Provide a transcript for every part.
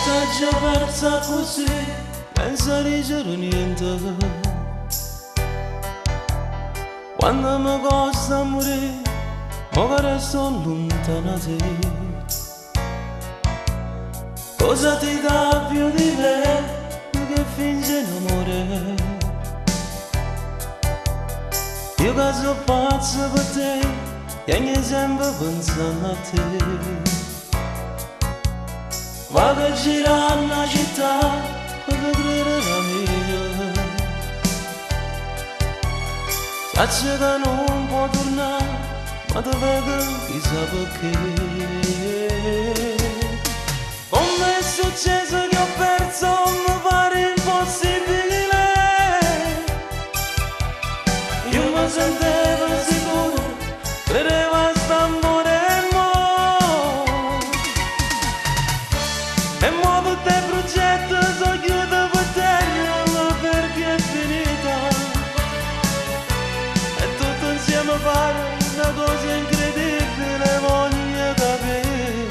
t'ha già persa così, senza leggere niente. Quando mi costa morire, magari sto lontana da te. Cosa ti dà più di me, che finge in amore? Io che sono pazzo per te, e sempre pensando a te. Vado a girare la città per vedere la mia. Saccio che non può tornare, ma te vedo chissà perché. Come è successo che ho perso, mi pare impossibile. Io mi sentevo sicuro, credevo a st'amore. E muovo te progetto, so chiudo per terra, ma perché è finita? E tutto insieme fare una cosa incredibile, voglio capire.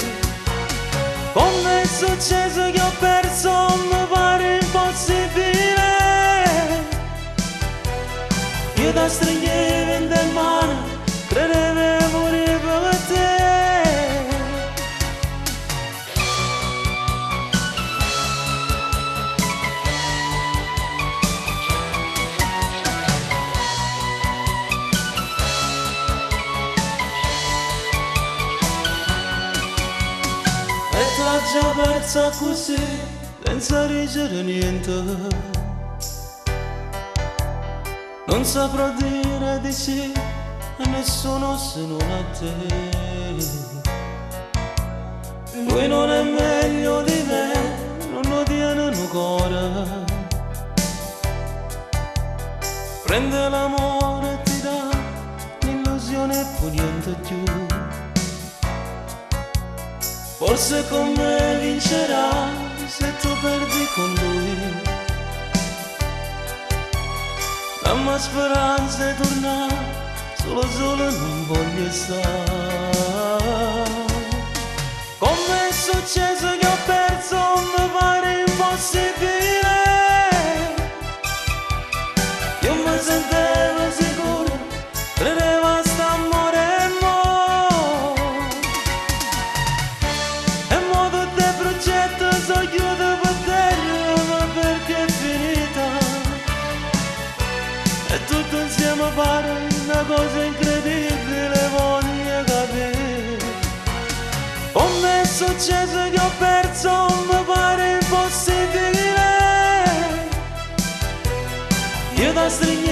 Come è successo che ho perso, mi pare impossibile. Io da stringevo in mano, credevo morire per te. T'ha già persa così, senza leggere niente. Non saprò dire di sì a nessuno se non a te. Lui non è meglio di me, non lo tiene nel cuore. Prende l'amore e ti dà l'illusione e poi niente più. Forse con me vincerà se tu perdi con lui. Dammi speranza di tornare, solo non voglio stare. Come è successo che ho perso, mi pare impossibile. Io mi sentevo sicuro, credevo a st'amore. So chiudo per terra, ma perché è finita? E tutto insieme pare una cosa incredibile, voglio capire. Come è successo che ho perso, mi pare impossibile. Io da stringere